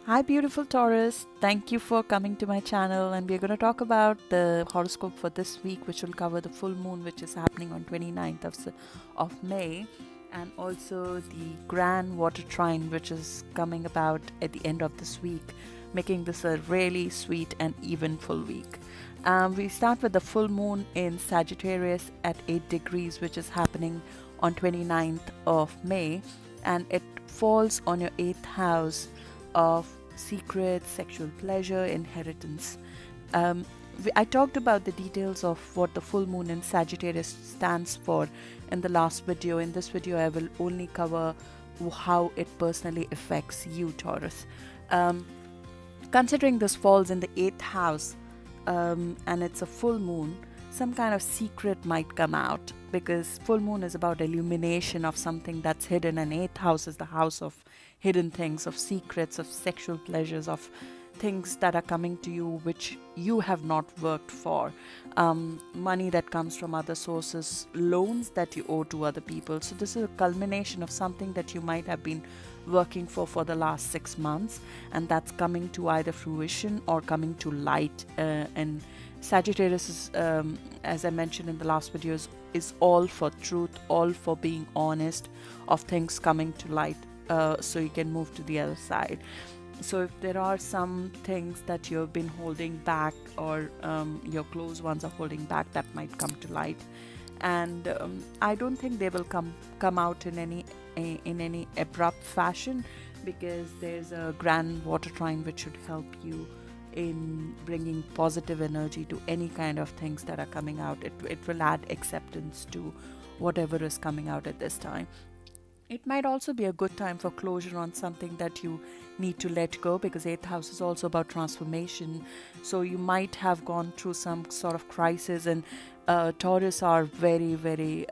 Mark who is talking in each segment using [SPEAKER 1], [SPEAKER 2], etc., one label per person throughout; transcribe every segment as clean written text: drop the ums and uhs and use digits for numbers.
[SPEAKER 1] Hi, beautiful Taurus. Thank you for coming to my channel, and we're going to talk about the horoscope for this week, which will cover the full moon, which is happening on 29th of May, and also the grand water trine, which is coming about at the end of this week, making this a really sweet and eventful week. We start with the full moon in Sagittarius at 8 degrees, which is happening on 29th of May, and it falls on your 8th house of secret, sexual pleasure, inheritance. I talked about the details of what the full moon in Sagittarius stands for in the last video. In this video, I will only cover how it personally affects you, Taurus. Considering this falls in the 8th house and it's a full moon, some kind of secret might come out, because full moon is about illumination of something that's hidden, and 8th house is the house of hidden things, of secrets, of sexual pleasures, of things that are coming to you which you have not worked for, money that comes from other sources, loans that you owe to other people. So this is a culmination of something that you might have been working for the last 6 months, and that's coming to either fruition or coming to light. And Sagittarius is, as I mentioned in the last videos, is all for truth, all for being honest, of things coming to light, so you can move to the other side. So if there are some things that you've been holding back, or your close ones are holding back, that might come to light. And I don't think they will come out in any abrupt fashion, because there's a grand water trine which should help you in bringing positive energy to any kind of things that are coming out. It will add acceptance to whatever is coming out at this time. It might also be a good time for closure on something that you need to let go, because 8th house is also about transformation. So you might have gone through some sort of crisis, and Taurus are very, very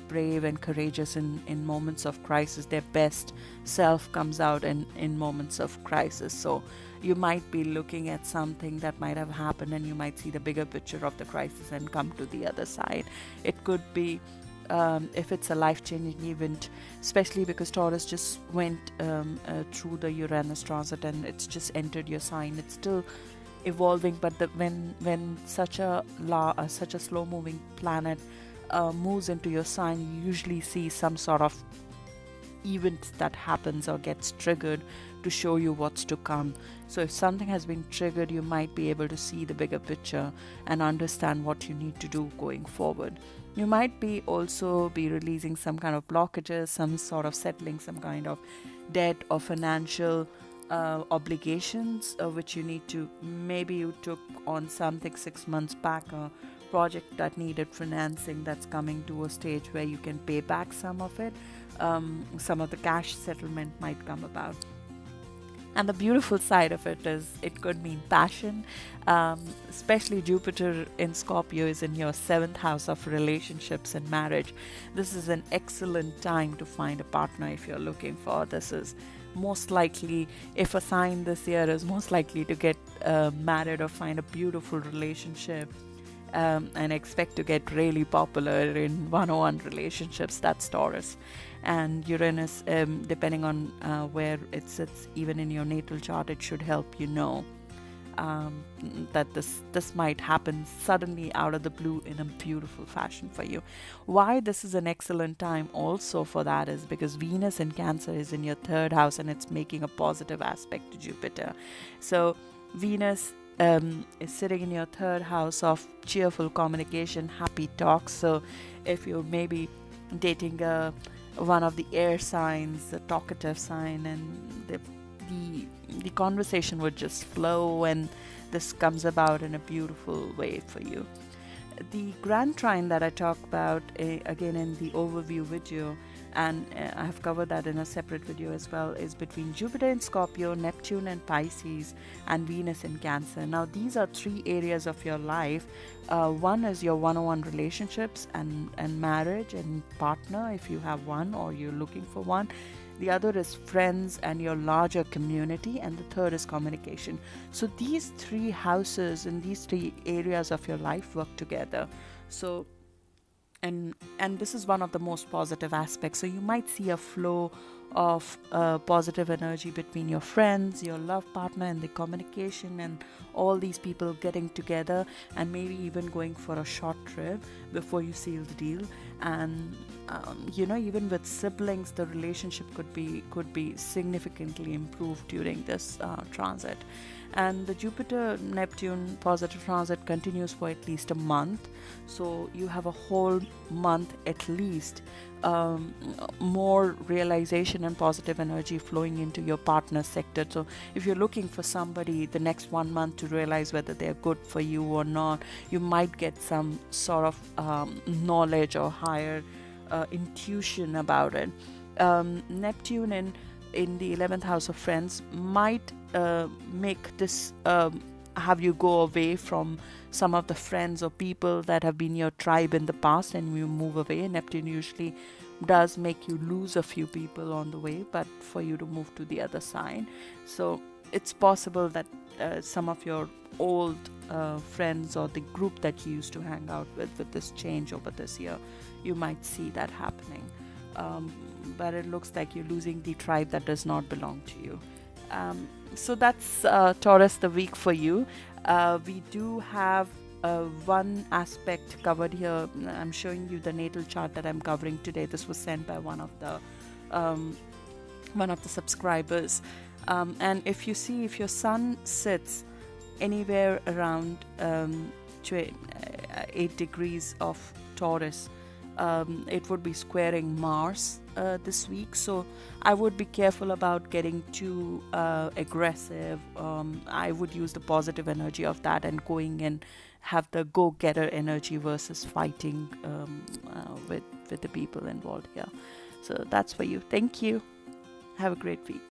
[SPEAKER 1] brave and courageous in moments of crisis. Their best self comes out in moments of crisis. So you might be looking at something that might have happened, and you might see the bigger picture of the crisis and come to the other side. It could be if it's a life-changing event, especially because Taurus just went through the Uranus transit and it's just entered your sign. It's still evolving, but when such a slow-moving planet moves into your sign, you usually see some sort of event that happens or gets triggered to show you what's to come. So if something has been triggered, you might be able to see the bigger picture and understand what you need to do going forward. You might be also be releasing some kind of blockages, some sort of settling some kind of debt or financial obligations, which you need to, maybe you took on something 6 months back, a project that needed financing that's coming to a stage where you can pay back some of it. Some of the cash settlement might come about. And the beautiful side of it is it could mean passion, especially Jupiter in Scorpio is in your 7th house of relationships and marriage. This is an excellent time to find a partner if you're looking for. This is most likely, if a sign this year is most likely to get married or find a beautiful relationship, and expect to get really popular in one-on-one relationships, that's Taurus. And Uranus, depending on where it sits, even in your natal chart, it should help you know that this might happen suddenly out of the blue in a beautiful fashion for you. Why this is an excellent time also for that is because Venus in Cancer is in your 3rd house, and it's making a positive aspect to Jupiter. So Venus is sitting in your 3rd house of cheerful communication, happy talks. So if you're maybe dating one of the air signs, the talkative sign, and the conversation would just flow, and this comes about in a beautiful way for you. The grand trine that I talk about again in the overview video, and I have covered that in a separate video as well, is between Jupiter in Scorpio, Neptune in Pisces, and Venus in Cancer. Now these are 3 areas of your life. One is your one-on-one relationships and marriage and partner, if you have one or you're looking for one. The other is friends and your larger community, and the third is communication. So these 3 houses in these 3 areas of your life work together. So and this is one of the most positive aspects. So you might see a flow of positive energy between your friends, your love partner, and the communication, and all these people getting together, and maybe even going for a short trip before you seal the deal. And even with siblings, the relationship could be significantly improved during this transit. And the Jupiter Neptune positive transit continues for at least a month, so you have a whole month at least, more realization and positive energy flowing into your partner sector. So if you're looking for somebody the next 1 month to realize whether they're good for you or not, you might get some sort of knowledge or higher intuition about it. Neptune in the 11th house of friends might make this have you go away from some of the friends or people that have been your tribe in the past, and you move away. Neptune usually does make you lose a few people on the way, but for you to move to the other side. So it's possible that some of your old friends or the group that you used to hang out with this change over this year, you might see that happening. But it looks like you're losing the tribe that does not belong to you. So that's Taurus, the week for you. We do have one aspect covered here. I'm showing you the natal chart that I'm covering today. This was sent by one of the subscribers. And if your sun sits anywhere around 8 degrees of Taurus, it would be squaring Mars this week. So I would be careful about getting too aggressive. I would use the positive energy of that and going and have the go-getter energy versus fighting with the people involved here. So that's for you. Thank you. Have a great week.